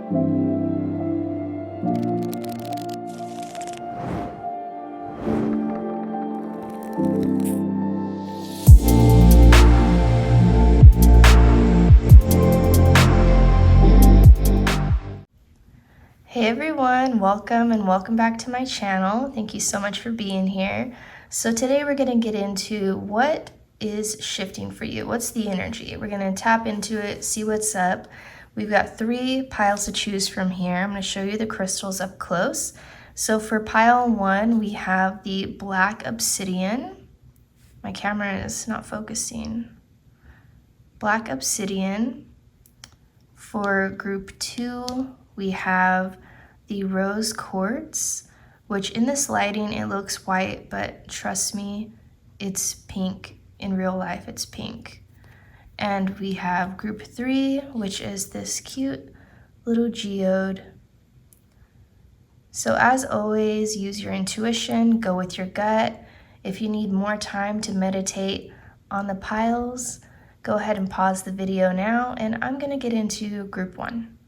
Hey everyone, welcome and welcome back to my channel. Thank you so much for being here. So today we're going to get into what is shifting for you. What's the energy? We're going to tap into it, see what's up. We've got 3 piles to choose from here. I'm going to show you the crystals up close. So for pile 1, we have the black obsidian. My camera is not focusing. Black obsidian. For group 2, we have the rose quartz, which in this lighting it looks white, but trust me, it's pink. In real life, it's pink. And we have group 3, which is this cute little geode. So as always, use your intuition, go with your gut. If you need more time to meditate on the piles, go ahead and pause the video now, and I'm gonna get into group 1.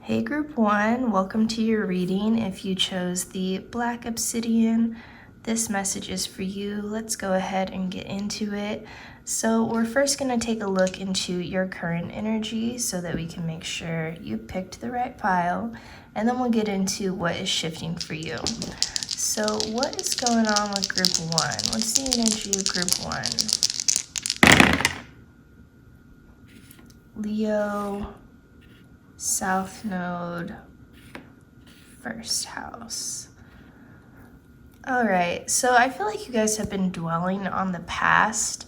Hey group 1, welcome to your reading. If you chose the black obsidian, this message is for you. Let's go ahead and get into it. So we're first going to take a look into your current energy so that we can make sure you picked the right pile, and then we'll get into what is shifting for you. So what is going on with group 1? What's the energy of group 1? Leo, South Node, first house. All right, so I feel like you guys have been dwelling on the past,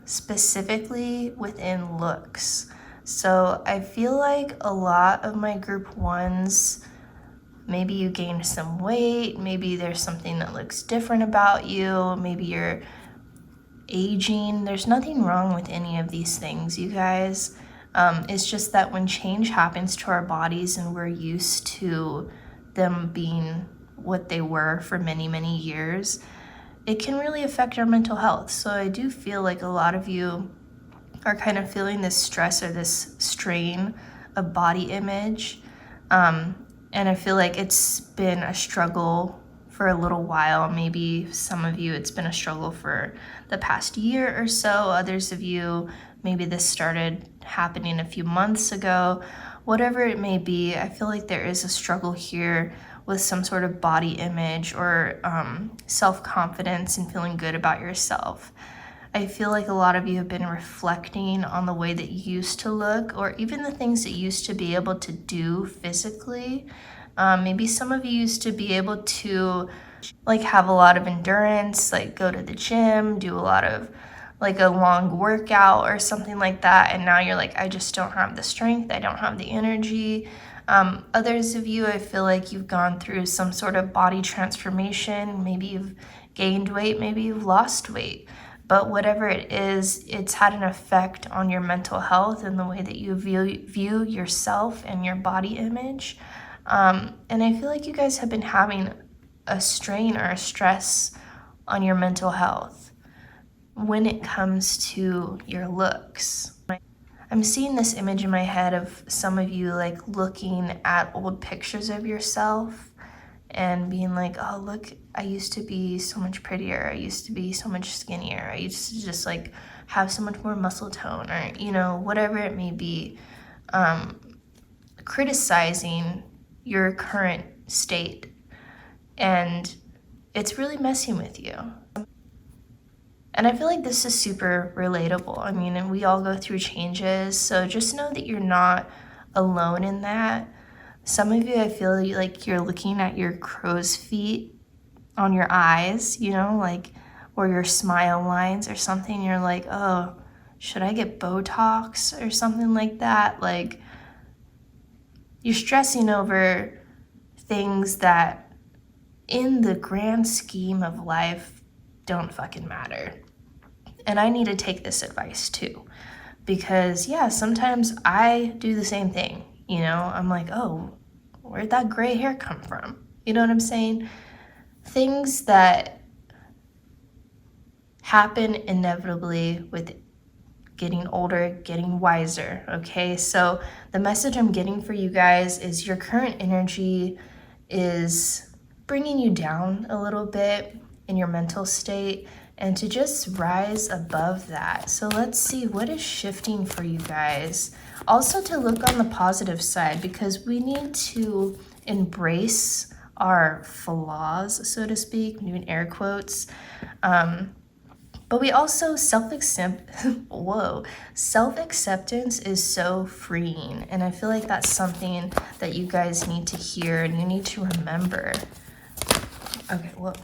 specifically within looks. So I feel like a lot of my group 1s, maybe you gained some weight, maybe there's something that looks different about you, maybe you're aging. There's nothing wrong with any of these things, you guys. It's just that when change happens to our bodies and we're used to them being what they were for many, many years, it can really affect our mental health. So I do feel like a lot of you are kind of feeling this stress or this strain of body image. And I feel like it's been a struggle for a little while. Maybe some of you, it's been a struggle for the past year or so. Others of you, maybe this started happening a few months ago. Whatever it may be, I feel like there is a struggle here with some sort of body image or self-confidence and feeling good about yourself. I feel like a lot of you have been reflecting on the way that you used to look, or even the things that you used to be able to do physically. Maybe some of you used to be able to like have a lot of endurance, like go to the gym, do a lot of like a long workout or something like that, and now you're like, I just don't have the strength, I don't have the energy. Others of you, I feel like you've gone through some sort of body transformation. Maybe you've gained weight, maybe you've lost weight, but whatever it is, it's had an effect on your mental health and the way that you view yourself and your body image. And I feel like you guys have been having a strain or a stress on your mental health when it comes to your looks. I'm seeing this image in my head of some of you like looking at old pictures of yourself and being like, oh, look, I used to be so much prettier. I used to be so much skinnier. I used to just like have so much more muscle tone, or, you know, whatever it may be. Criticizing your current state, and it's really messing with you. And I feel like this is super relatable. I mean, and we all go through changes, so just know that you're not alone in that. Some of you, I feel like you're looking at your crow's feet on your eyes, you know, like, or your smile lines or something. You're like, oh, should I get Botox or something like that? Like, you're stressing over things that in the grand scheme of life don't fucking matter. And I need to take this advice too, because yeah, sometimes I do the same thing. You know, I'm like, oh, where'd that gray hair come from? You know what I'm saying? Things that happen inevitably with getting older, getting wiser, okay? So the message I'm getting for you guys is your current energy is bringing you down a little bit in your mental state, and to just rise above that. So let's see what is shifting for you guys. Also to look on the positive side, because we need to embrace our flaws, so to speak, doing air quotes. But we also self-acceptance is so freeing. And I feel like that's something that you guys need to hear and you need to remember. Okay, well,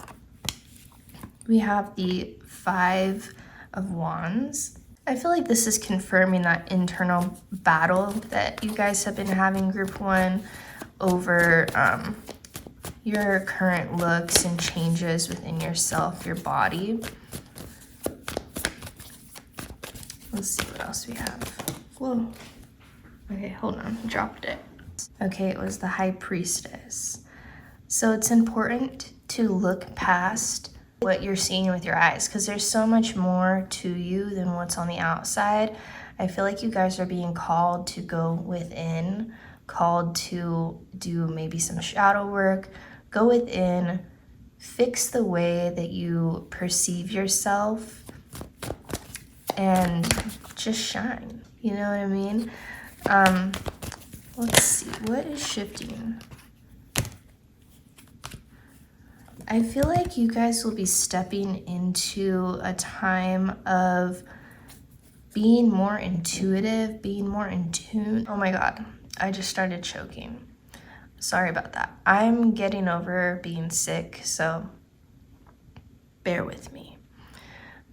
we have the 5 of Wands. I feel like this is confirming that internal battle that you guys have been having, group 1, over your current looks and changes within yourself, your body. Let's see what else we have. Whoa. Okay, hold on, dropped it. Okay, it was the High Priestess. So it's important to look past what you're seeing with your eyes, because there's so much more to you than what's on the outside. I feel like you guys are being called to go within, called to do maybe some shadow work, go within, fix the way that you perceive yourself, and just shine. You know what I mean? Let's see, what is shifting? I feel like you guys will be stepping into a time of being more intuitive, being more in tune. Oh my God, I just started choking. Sorry about that. I'm getting over being sick, so bear with me.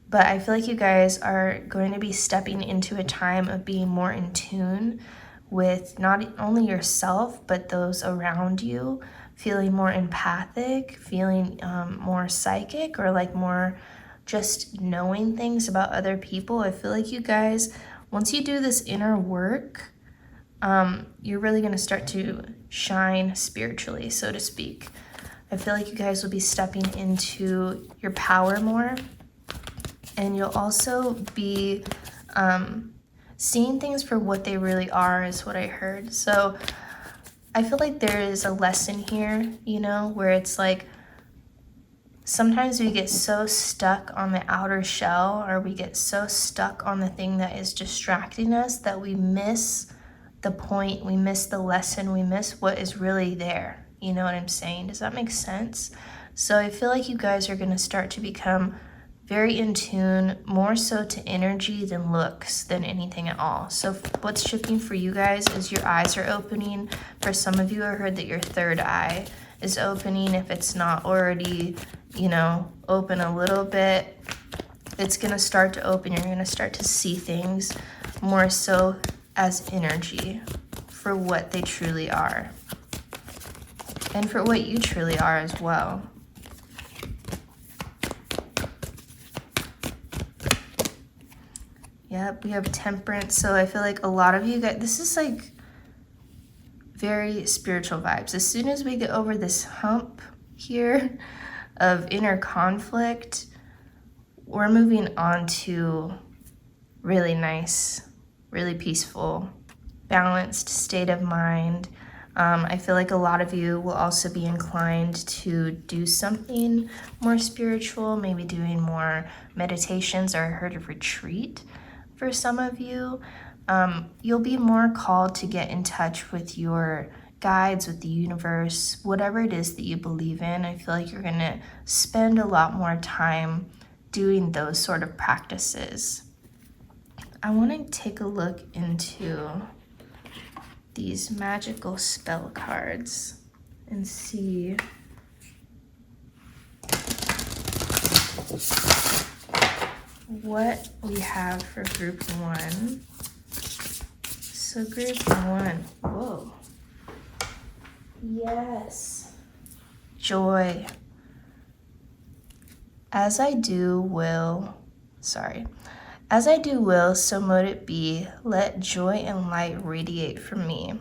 But I feel like you guys are going to be stepping into a time of being more in tune with not only yourself, but those around you, feeling more empathic, feeling more psychic, or like more just knowing things about other people. I feel like you guys, once you do this inner work, you're really going to start to shine spiritually, so to speak. I feel like you guys will be stepping into your power more, and you'll also be seeing things for what they really are, is what I heard. So I feel like there is a lesson here, you know, where it's like sometimes we get so stuck on the outer shell, or we get so stuck on the thing that is distracting us, that we miss the point, we miss the lesson, we miss what is really there. You know what I'm saying? Does that make sense? So I feel like you guys are going to start to become very in tune, more so to energy than looks, than anything at all. So what's shifting for you guys is your eyes are opening. For some of you, I heard that your third eye is opening. If it's not already, you know, open a little bit, it's going to start to open. You're going to start to see things more so as energy for what they truly are, and for what you truly are as well. Yep, we have Temperance. So I feel like a lot of you guys, this is like very spiritual vibes. As soon as we get over this hump here of inner conflict, we're moving on to really nice, really peaceful, balanced state of mind. I feel like a lot of you will also be inclined to do something more spiritual, maybe doing more meditations, or I heard a retreat for some of you. You'll be more called to get in touch with your guides, with the universe, whatever it is that you believe in. I feel like you're going to spend a lot more time doing those sort of practices. I want to take a look into these magical spell cards and see what we have for group 1. So group 1, whoa. Yes. Joy. As I do will, so mote it be. Let joy and light radiate from me.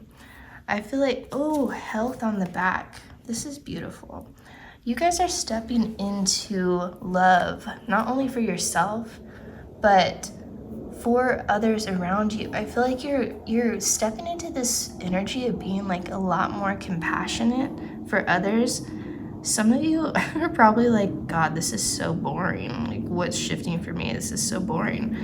I feel like, oh, health on the back. This is beautiful. You guys are stepping into love, not only for yourself, but for others around you. I feel like you're stepping into this energy of being like a lot more compassionate for others. Some of you are probably like, God, this is so boring. Like, what's shifting for me? This is so boring.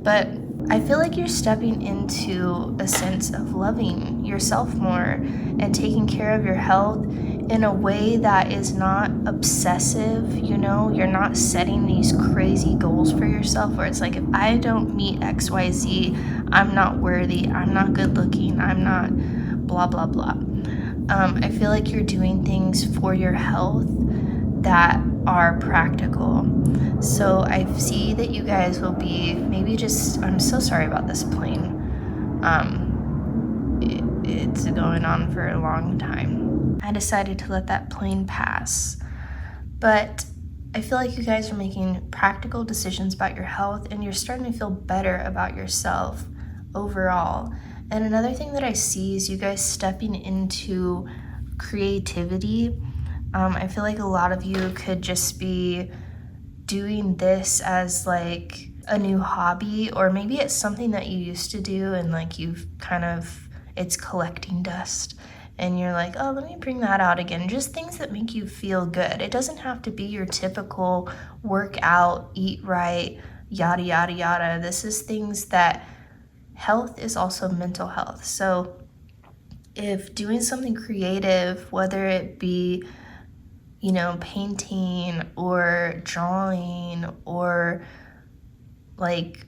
But I feel like you're stepping into a sense of loving yourself more and taking care of your health in a way that is not obsessive. You know, you're not setting these crazy goals for yourself where it's like, if I don't meet XYZ, I'm not worthy, I'm not good looking, I'm not blah, blah, blah. I feel like you're doing things for your health that are practical. So I see that you guys will be maybe just, I'm so sorry about this plane. It's going on for a long time. I decided to let that plane pass. But I feel like you guys are making practical decisions about your health and you're starting to feel better about yourself overall. And another thing that I see is you guys stepping into creativity. I feel like a lot of you could just be doing this as like a new hobby, or maybe it's something that you used to do and like you've kind of, it's collecting dust and you're like, oh, let me bring that out again. Just things that make you feel good. It doesn't have to be your typical work out, eat right, yada, yada, yada. This is things that health is also mental health. So if doing something creative, whether it be, you know, painting or drawing or like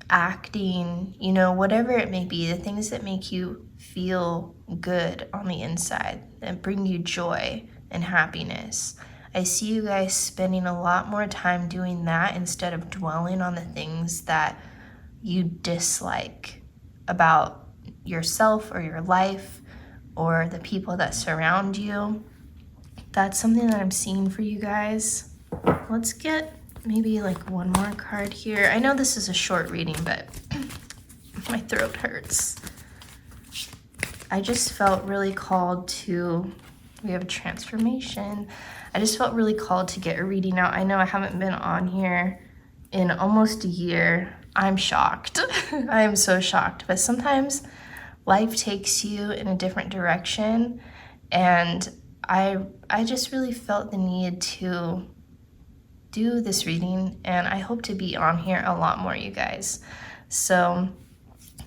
acting, you know, whatever it may be, the things that make you feel good on the inside and bring you joy and happiness. I see you guys spending a lot more time doing that instead of dwelling on the things that you dislike about yourself or your life or the people that surround you. That's something that I'm seeing for you guys. Let's get maybe like one more card here. I know this is a short reading, but my throat hurts. I just felt really called to, we have a transformation. I just felt really called to get a reading out. I know I haven't been on here in almost a year. I'm shocked. I am so shocked. But sometimes life takes you in a different direction. And I just really felt the need to do this reading, and I hope to be on here a lot more, you guys. So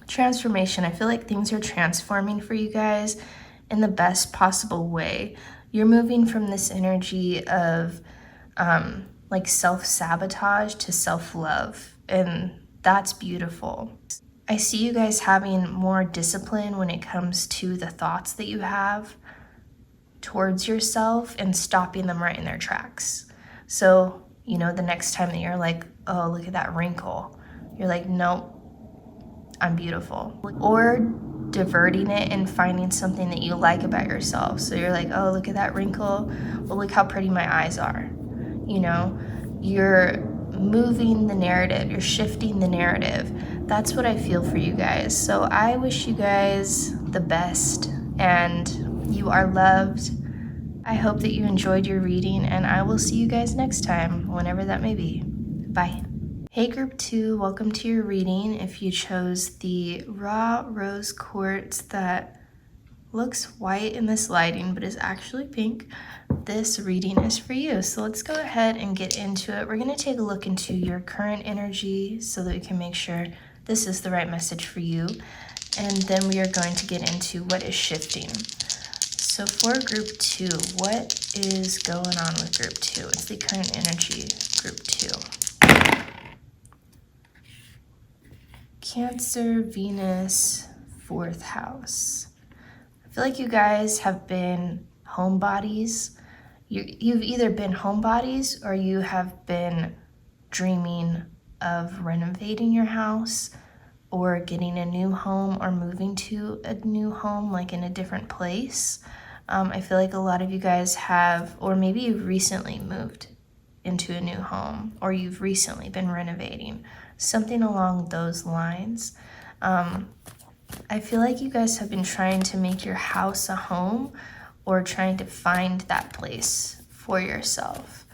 transformation, I feel like things are transforming for you guys in the best possible way. You're moving from this energy of like self-sabotage to self-love, and that's beautiful. I see you guys having more discipline when it comes to the thoughts that you have towards yourself and stopping them right in their tracks. So, you know, the next time that you're like, oh, look at that wrinkle, you're like, nope, I'm beautiful. Or diverting it and finding something that you like about yourself. So you're like, oh, look at that wrinkle. Well, look how pretty my eyes are. You know, you're moving the narrative, you're shifting the narrative. That's what I feel for you guys. So I wish you guys the best, and you are loved. I hope that you enjoyed your reading, and I will see you guys next time, whenever that may be. Bye. Hey group 2, welcome to your reading. If you chose the raw rose quartz that looks white in this lighting but is actually pink, this reading is for you. So let's go ahead and get into it. We're going to take a look into your current energy so that we can make sure this is the right message for you. And then we are going to get into what is shifting. So for group 2, what is going on with group 2? It's the current energy, group 2. Cancer, Venus, 4th house. I feel like you guys have been homebodies. You've either been homebodies or you have been dreaming of renovating your house or getting a new home or moving to a new home, like in a different place. I feel like a lot of you guys have, or maybe you've recently moved into a new home, or you've recently been renovating, something along those lines. I feel like you guys have been trying to make your house a home or trying to find that place for yourself.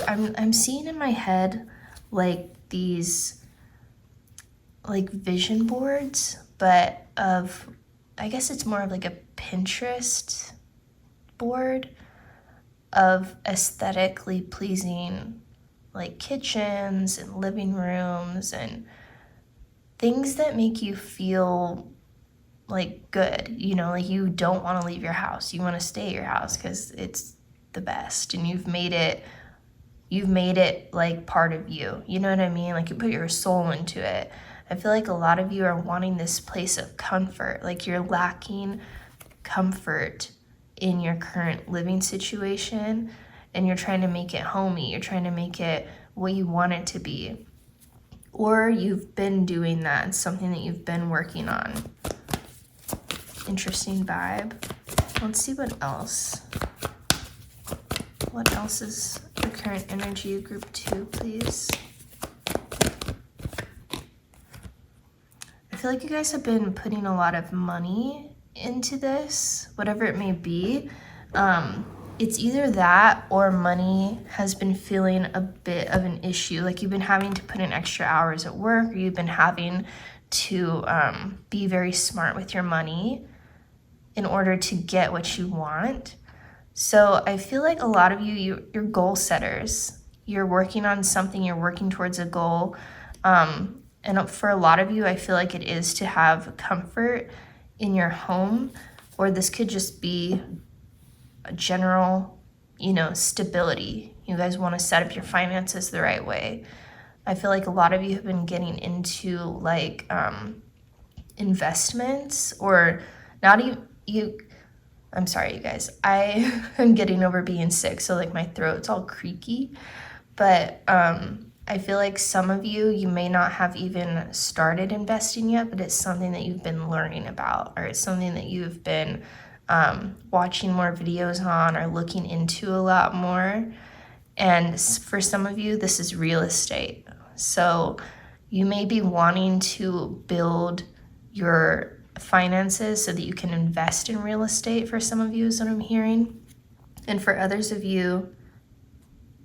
I'm seeing in my head like these like vision boards, but I guess it's more of like a Pinterest board of aesthetically pleasing like kitchens and living rooms and things that make you feel like good, like you don't want to leave your house. You want to stay at your house because it's the best and you've made it like part of you. You know what I mean? Like you put your soul into it. I feel like a lot of you are wanting this place of comfort. Like you're lacking comfort in your current living situation and you're trying to make it homey. You're trying to make it what you want it to be. Or you've been doing that. It's something that you've been working on. Interesting vibe. Let's see what else. What else is the current energy of group 2, please? I feel like you guys have been putting a lot of money into this, whatever it may be. It's either that or money has been feeling a bit of an issue. Like you've been having to put in extra hours at work, or you've been having to be very smart with your money in order to get what you want. So I feel like a lot of you're goal setters. You're working on something, you're working towards a goal. And for a lot of you, I feel like it is to have comfort in your home, or this could just be a general, stability. You guys want to set up your finances the right way. I feel like a lot of you have been getting into like investments, or not even you. I'm sorry, you guys. I am getting over being sick, so like my throat's all creaky. But I feel like some of you may not have even started investing yet, but it's something that you've been learning about, or it's something that you've been watching more videos on or looking into a lot more. And for some of you, this is real estate. So you may be wanting to build your finances so that you can invest in real estate. For some of you is what I'm hearing. And for others of you,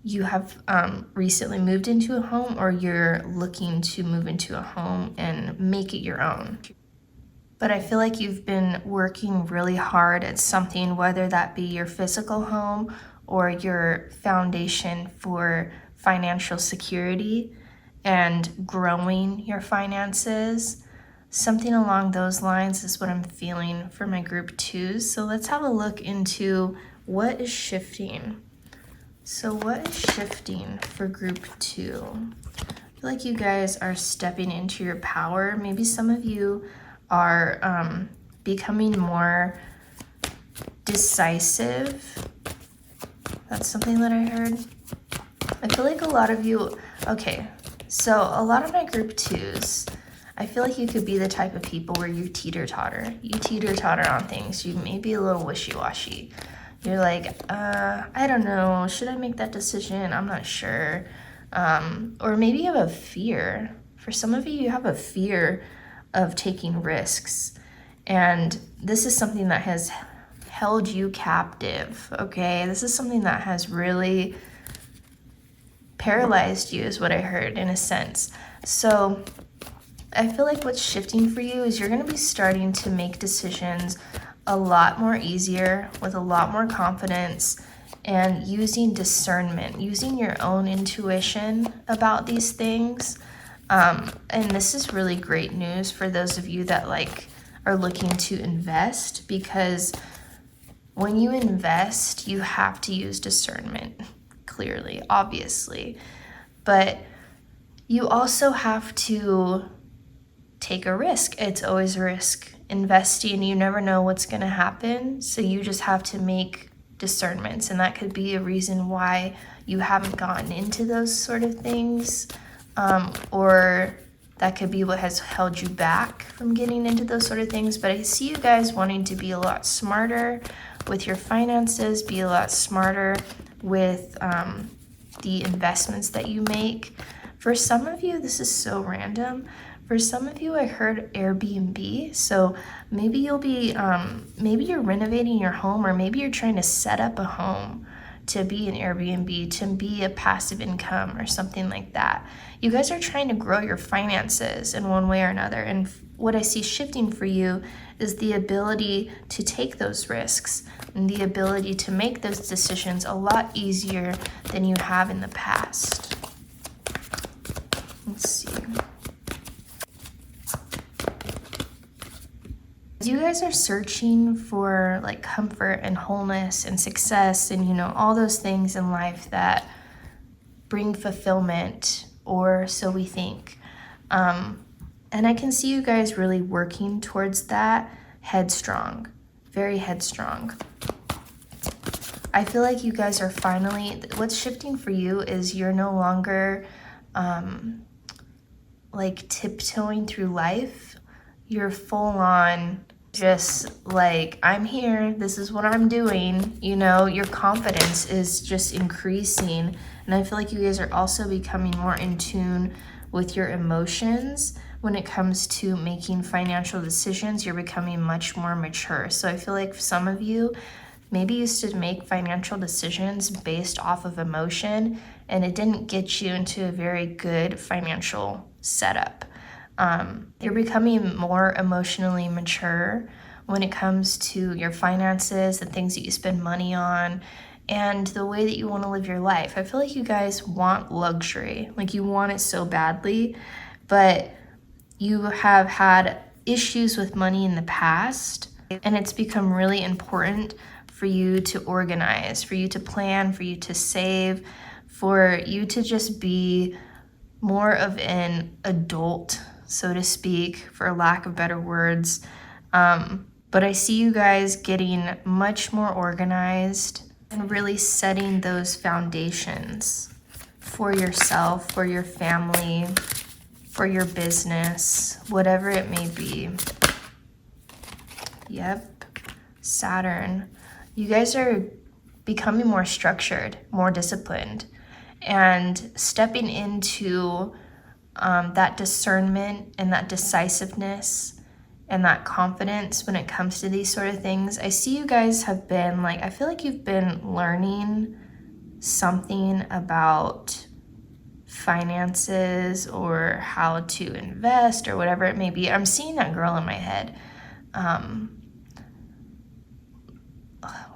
you have recently moved into a home, or you're looking to move into a home and make it your own. But I feel like you've been working really hard at something, whether that be your physical home or your foundation for financial security and growing your finances. Something along those lines is what I'm feeling for my group 2s. So let's have a look into what is shifting. So what is shifting for group 2? I feel like you guys are stepping into your power. Maybe some of you are becoming more decisive. That's something that I heard. I feel like a lot of you, okay, so a lot of my group 2s, I feel like you could be the type of people where you teeter-totter. You teeter-totter on things. You may be a little wishy-washy. You're like, I don't know, should I make that decision? I'm not sure. Or maybe you have a fear. For some of you, you have a fear of taking risks. And this is something that has held you captive, okay? This is something that has really paralyzed you, is what I heard, in a sense. So I feel like what's shifting for you is you're going to be starting to make decisions a lot more easier, with a lot more confidence, and using discernment, using your own intuition about these things. And this is really great news for those of you that are looking to invest, because when you invest, you have to use discernment, clearly, obviously. But you also have to take a risk. It's always a risk. Investing, you never know what's going to happen, so you just have to make discernments, and that could be a reason why you haven't gotten into those sort of things, or that could be what has held you back from getting into those sort of things. But I see you guys wanting to be a lot smarter with your finances, be a lot smarter with the investments that you make. For some of you, this is so random. For some of you, I heard Airbnb. So maybe you'll be, maybe you're renovating your home, or maybe you're trying to set up a home. to be an Airbnb, to be a passive income or something like that. You guys are trying to grow your finances in one way or another. And what I see shifting for you is the ability to take those risks and the ability to make those decisions a lot easier than you have in the past. Let's see. You guys are searching for like comfort and wholeness and success and, you know, all those things in life that bring fulfillment, or so we think. And I can see you guys really working towards that headstrong, very headstrong. I feel like you guys are finally, what's shifting for you is you're no longer like tiptoeing through life. You're full on just like, I'm here, this is what I'm doing, you know, your confidence is just increasing. And I feel like you guys are also becoming more in tune with your emotions when it comes to making financial decisions. You're becoming much more mature. So I feel like some of you maybe used to make financial decisions based off of emotion, and it didn't get you into a very good financial setup. You're becoming more emotionally mature when it comes to your finances, the things that you spend money on, and the way that you want to live your life. I feel like you guys want luxury, like you want it so badly, but you have had issues with money in the past, and it's become really important for you to organize, for you to plan, for you to save, for you to just be more of an adult, so to speak, for lack of better words. But I see you guys getting much more organized and really setting those foundations for yourself, for your family, for your business, whatever it may be. Yep, Saturn. You guys are becoming more structured, more disciplined, and stepping into that discernment and that decisiveness and that confidence when it comes to these sort of things. I see you guys have been like, I feel like you've been learning something about finances or how to invest or whatever it may be. I'm seeing that girl in my head.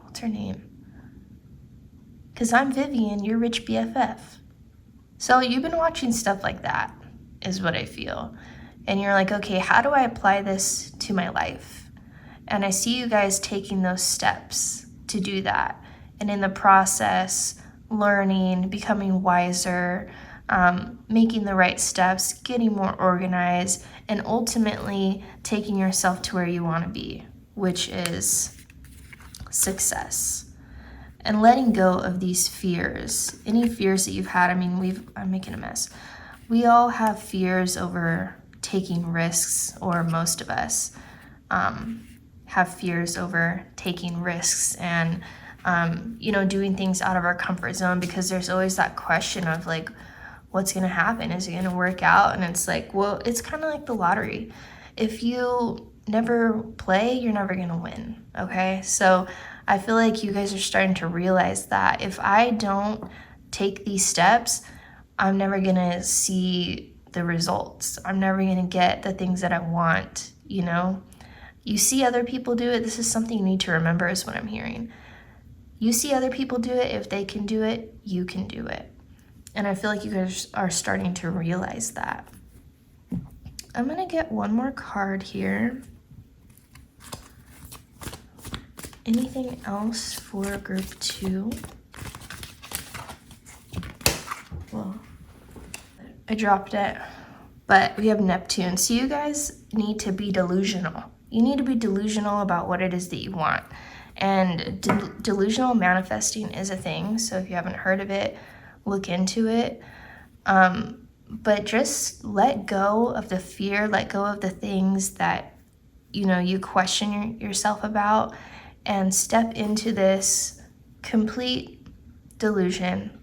What's her name? Because I'm Vivian, your rich BFF. So you've been watching stuff like that, is what I feel. And you're like, okay, how do I apply this to my life? And I see you guys taking those steps to do that. And in the process, learning, becoming wiser, making the right steps, getting more organized, and ultimately taking yourself to where you want to be, which is success. And letting go of these fears, any fears that you've had. I mean, I'm making a mess. We all have fears over taking risks, or most of us have fears over taking risks and, doing things out of our comfort zone, because there's always that question of like, what's going to happen? Is it going to work out? And it's like, well, it's kind of like the lottery. If you never play, you're never going to win. Okay. So I feel like you guys are starting to realize that if I don't take these steps, I'm never going to see the results. I'm never going to get the things that I want, you know? You see other people do it. This is something you need to remember, is what I'm hearing. You see other people do it. If they can do it, you can do it. And I feel like you guys are starting to realize that. I'm going to get one more card here. Anything else for group 2? Well, I dropped it, but we have Neptune. So you guys need to be delusional. You need to be delusional about what it is that you want. And delusional manifesting is a thing. So if you haven't heard of it, look into it. But just let go of the fear, let go of the things that, you question yourself about, and step into this complete delusion.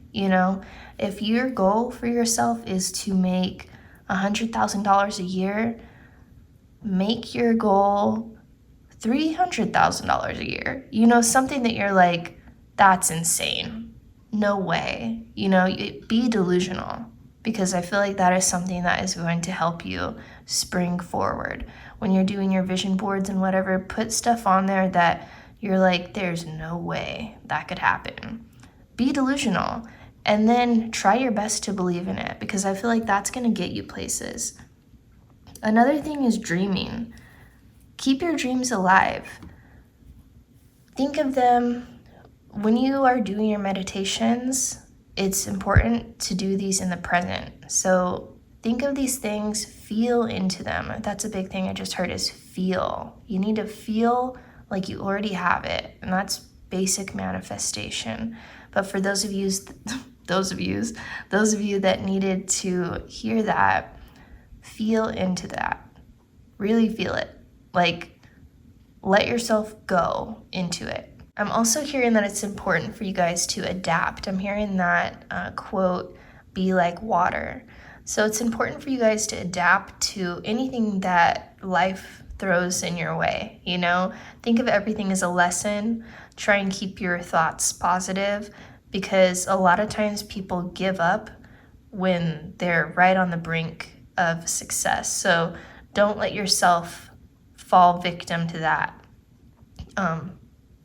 If your goal for yourself is to make $100,000 a year, make your goal $300,000 a year. Something that you're like, that's insane. no way. You know, be delusional, because I feel like that is something that is going to help you spring forward. When you're doing your vision boards and whatever, put stuff on there that you're like, there's no way that could happen. Be delusional, and then try your best to believe in it, because I feel like that's going to get you places. Another thing is dreaming. Keep your dreams alive. Think of them when you are doing your meditations. It's important to do these in the present. So think of these things, feel into them. That's a big thing I just heard, is feel. You need to feel like you already have it, and that's basic manifestation. But for those of you that needed to hear that, feel into that. Really feel it. Like, let yourself go into it. I'm also hearing that it's important for you guys to adapt. I'm hearing that quote, be like water. So it's important for you guys to adapt to anything that life throws in your way, you know? Think of everything as a lesson. Try and keep your thoughts positive, because a lot of times people give up when they're right on the brink of success. So don't let yourself fall victim to that.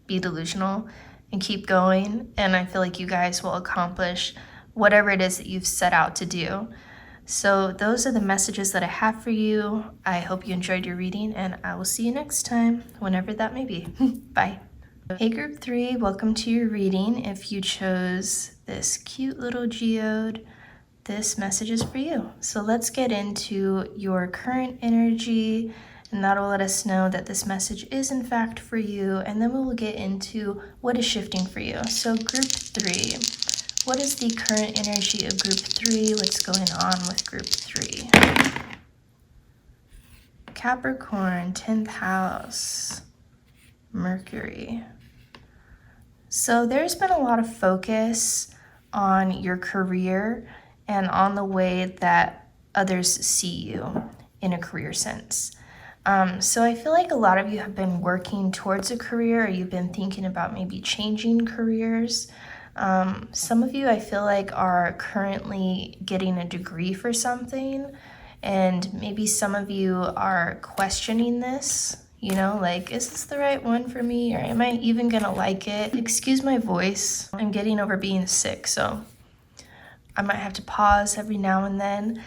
Be delusional and keep going, and I feel like you guys will accomplish whatever it is that you've set out to do. So those are the messages that I have for you. I hope you enjoyed your reading, and I will see you next time, whenever that may be. Bye. Hey group 3, welcome to your reading. If you chose this cute little geode, this message is for you. So let's get into your current energy, and that'll let us know that this message is in fact for you, and then we will get into what is shifting for you. So group 3, what is the current energy of group 3? What's going on with group 3? Capricorn, 10th house, Mercury. So there's been a lot of focus on your career and on the way that others see you in a career sense. So I feel like a lot of you have been working towards a career, or you've been thinking about maybe changing careers. Some of you, I feel like, are currently getting a degree for something, and maybe some of you are questioning this, you know, like, is this the right one for me, or am I even gonna like it? Excuse my voice, I'm getting over being sick, so I might have to pause every now and then.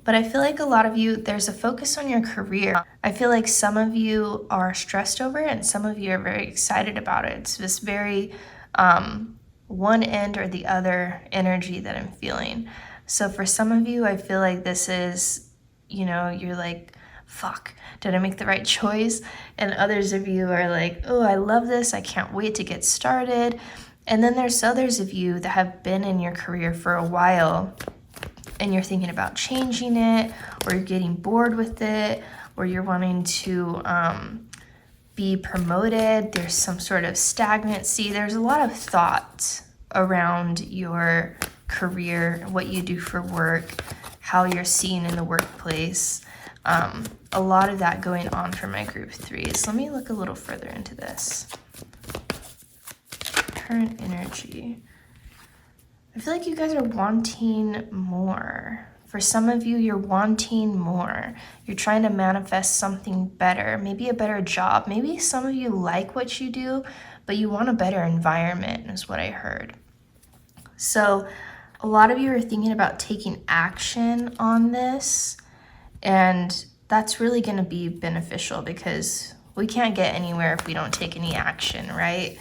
But I feel like a lot of you, there's a focus on your career. I feel like some of you are stressed over it, and some of you are very excited about it. It's this very one end or the other energy that I'm feeling. So for some of you, I feel like this is, you know, you're like, fuck, did I make the right choice? And others of you are like, oh, I love this. I can't wait to get started. And then there's others of you that have been in your career for a while, and you're thinking about changing it, or you're getting bored with it, or you're wanting to be promoted. There's some sort of stagnancy. There's a lot of thought around your career, what you do for work, how you're seen in the workplace. A lot of that going on for my group 3s. Let me look a little further into this. Current energy. I feel like you guys are wanting more. For some of you, you're wanting more. You're trying to manifest something better, maybe a better job. Maybe some of you like what you do, but you want a better environment, is what I heard. So a lot of you are thinking about taking action on this, and that's really going to be beneficial, because we can't get anywhere if we don't take any action, right?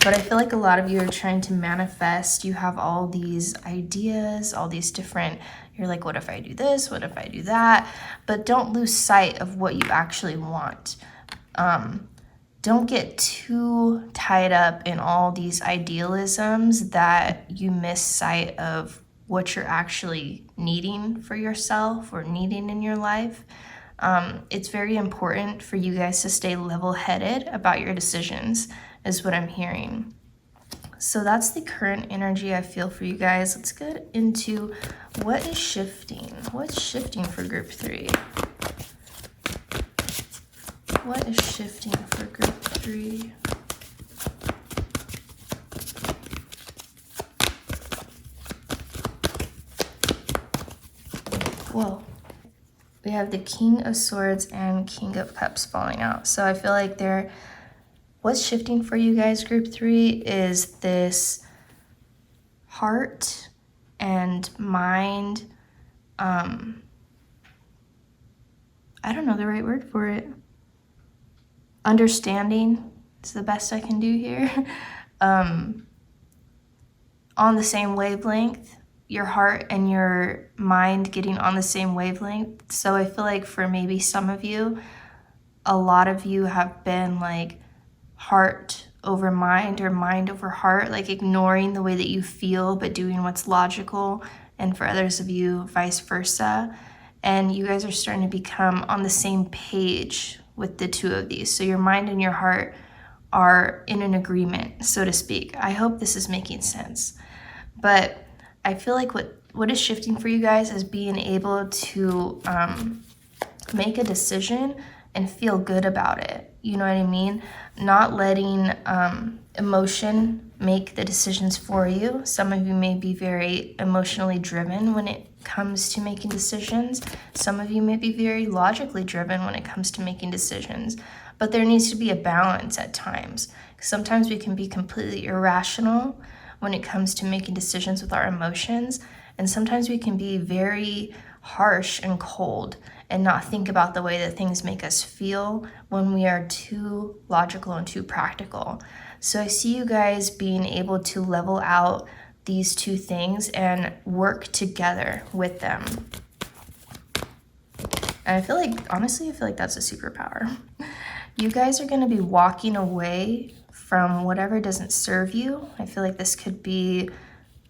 But I feel like a lot of you are trying to manifest. You have all these ideas, all these different, you're like, what if I do this? What if I do that? But don't lose sight of what you actually want. Don't get too tied up in all these idealisms that you miss sight of what you're actually needing for yourself or needing in your life. It's very important for you guys to stay level-headed about your decisions, is what I'm hearing. So that's the current energy I feel for you guys. Let's get into what is shifting. What's shifting for group 3? What is shifting for group 3? we have the King of Swords and King of Cups falling out. So I feel like what's shifting for you guys, group 3, is this heart and mind. I don't know the right word for it. Understanding is the best I can do here. On the same wavelength, your heart and your mind getting on the same wavelength. So I feel like for maybe some of you, a lot of you have been like heart over mind or mind over heart, like ignoring the way that you feel but doing what's logical, and for others of you, vice versa. And you guys are starting to become on the same page with the two of these. So your mind and your heart are in an agreement, so to speak. I hope this is making sense. But I feel like what is shifting for you guys is being able to make a decision and feel good about it. You know what I mean? Not letting emotion make the decisions for you. Some of you may be very emotionally driven when it comes to making decisions. Some of you may be very logically driven when it comes to making decisions. But there needs to be a balance at times. Sometimes we can be completely irrational when it comes to making decisions with our emotions. And sometimes we can be very harsh and cold and not think about the way that things make us feel when we are too logical and too practical. So I see you guys being able to level out these two things and work together with them. And I feel like, honestly, that's a superpower. You guys are going to be walking away from whatever doesn't serve you. I feel like this could be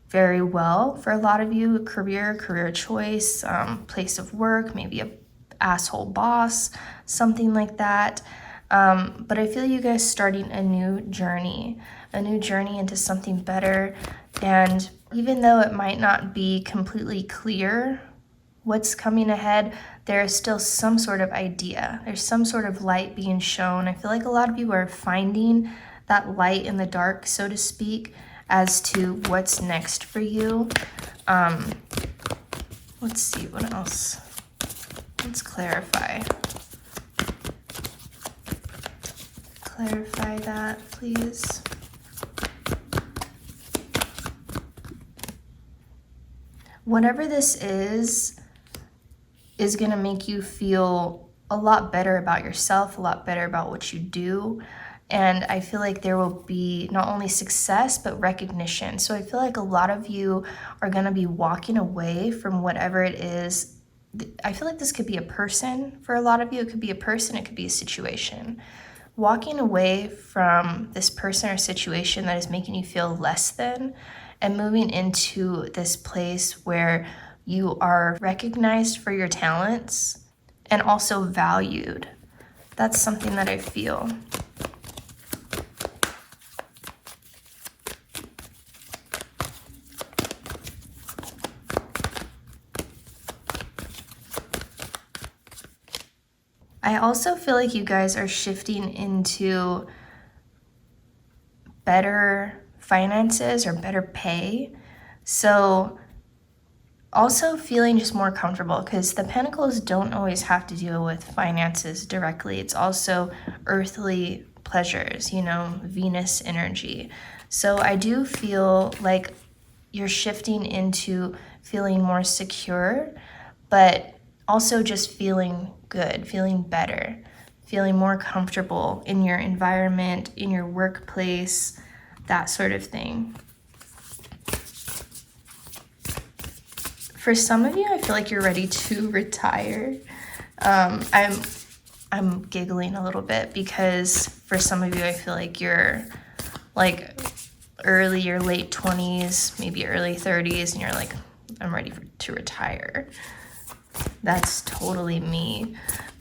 very well for a lot of you, career choice, place of work, maybe a asshole boss, something like that. But I feel you guys starting a new journey into something better. And even though it might not be completely clear what's coming ahead, there is still some sort of idea. There's some sort of light being shown. I feel like a lot of you are finding that light in the dark, so to speak, as to what's next for you. Let's see, what else? Let's clarify. Clarify that, please. Whatever this is going to make you feel a lot better about yourself, a lot better about what you do. And I feel like there will be not only success, but recognition. So I feel like a lot of you are going to be walking away from whatever it is. I feel like this could be a person for a lot of you. It could be a person, it could be a situation. Walking away from this person or situation that is making you feel less than, and moving into this place where you are recognized for your talents and also valued. That's something that I feel. I also feel like you guys are shifting into better finances or better pay. So also feeling just more comfortable, because the Pentacles don't always have to deal with finances directly. It's also earthly pleasures, Venus energy. So I do feel like you're shifting into feeling more secure, but also just feeling good, feeling better, feeling more comfortable in your environment, in your workplace, that sort of thing. For some of you, I feel like you're ready to retire. I'm giggling a little bit because for some of you, I feel like you're like early or late 20s, maybe early 30s, and you're like, I'm ready to retire. That's totally me.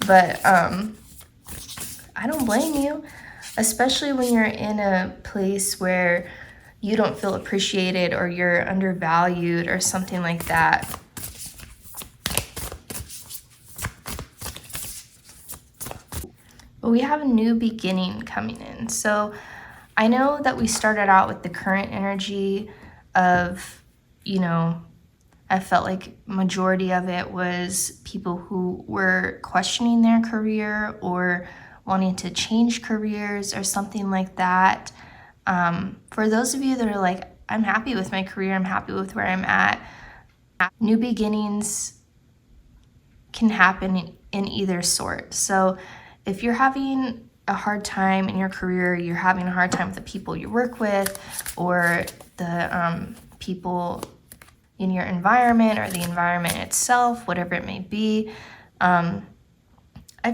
But I don't blame you, especially when you're in a place where you don't feel appreciated or you're undervalued or something like that. But we have a new beginning coming in. So I know that we started out with the current energy of, I felt like majority of it was people who were questioning their career or wanting to change careers or something like that. For those of you that are like, I'm happy with my career, I'm happy with where I'm at, new beginnings can happen in either sort. So if you're having a hard time in your career, you're having a hard time with the people you work with or the people in your environment or the environment itself, whatever it may be, I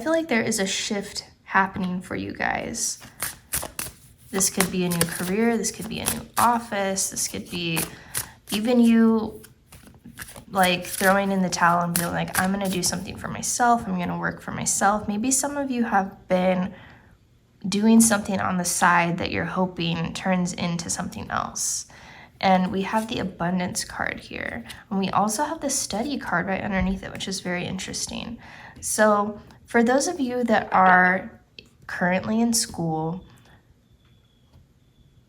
feel like there is a shift happening for you guys. This could be a new career, this could be a new office, this could be even you like throwing in the towel and being like, I'm gonna do something for myself, I'm gonna work for myself. Maybe some of you have been doing something on the side that you're hoping turns into something else. And we have the abundance card here. And we also have the study card right underneath it, which is very interesting. So for those of you that are currently in school,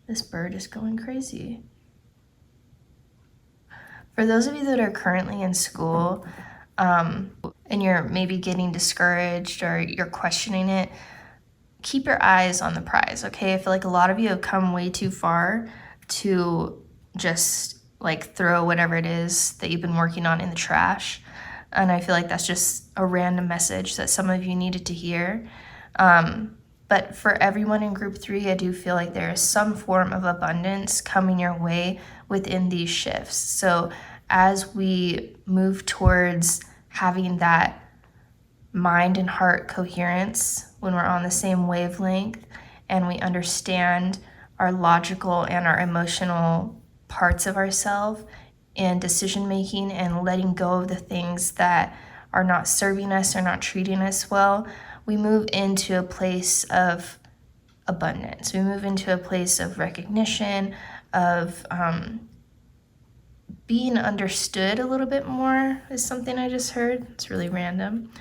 this bird is going crazy. For those of you that are currently in school, and you're maybe getting discouraged or you're questioning it, keep your eyes on the prize, okay? I feel like a lot of you have come way too far to just like throw whatever it is that you've been working on in the trash. And I feel like that's just a random message that some of you needed to hear. But for everyone in group 3, I do feel like there is some form of abundance coming your way within these shifts. So as we move towards having that mind and heart coherence, when we're on the same wavelength and we understand our logical and our emotional parts of ourselves and decision making and letting go of the things that are not serving us or not treating us well, we move into a place of abundance. We move into a place of recognition, of being understood a little bit more is something I just heard. It's really random.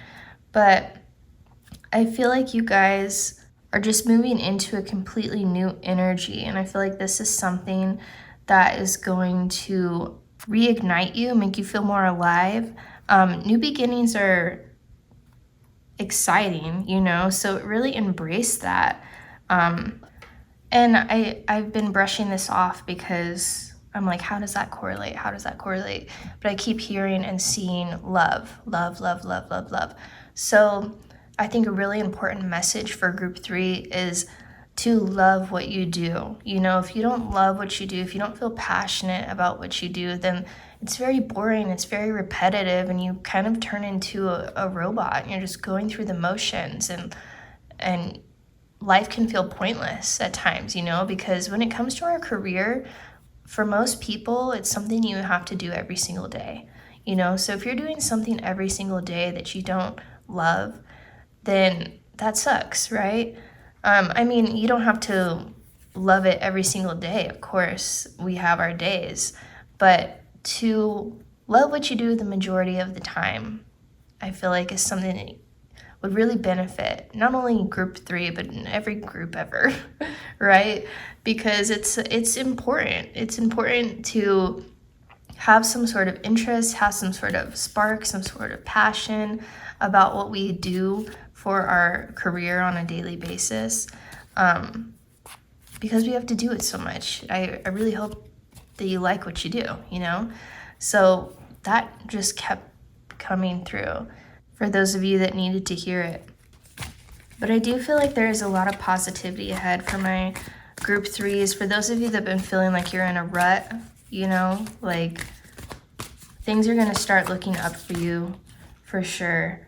But I feel like you guys are just moving into a completely new energy. And I feel like this is something that is going to reignite you, make you feel more alive. New beginnings are exciting, you know, so really embrace that. And I've been brushing this off because I'm like, how does that correlate? How does that correlate? But I keep hearing and seeing love, love, love, love, love, love. So I think a really important message for group 3 is to love what you do. You know, if you don't love what you do, if you don't feel passionate about what you do, then it's very boring, it's very repetitive, and you kind of turn into a robot, and you're just going through the motions, and life can feel pointless at times, you know, because when it comes to our career, for most people, it's something you have to do every single day, you know. So if you're doing something every single day that you don't love, then that sucks, right? I mean, you don't have to love it every single day. Of course, we have our days, but to love what you do the majority of the time, I feel like is something that would really benefit not only group 3, but in every group ever, right? Because it's important. It's important to have some sort of interest, have some sort of spark, some sort of passion about what we do for our career on a daily basis, because we have to do it so much. I really hope that you like what you do, you know? So that just kept coming through for those of you that needed to hear it. But I do feel like there is a lot of positivity ahead for my group 3s. For those of you that have been feeling like you're in a rut, you know, like things are gonna start looking up for you for sure.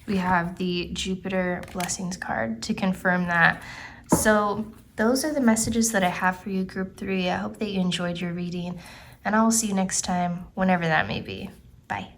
We have the Jupiter Blessings card to confirm that. So those are the messages that I have for you, group 3. I hope that you enjoyed your reading, and I will see you next time, whenever that may be. Bye.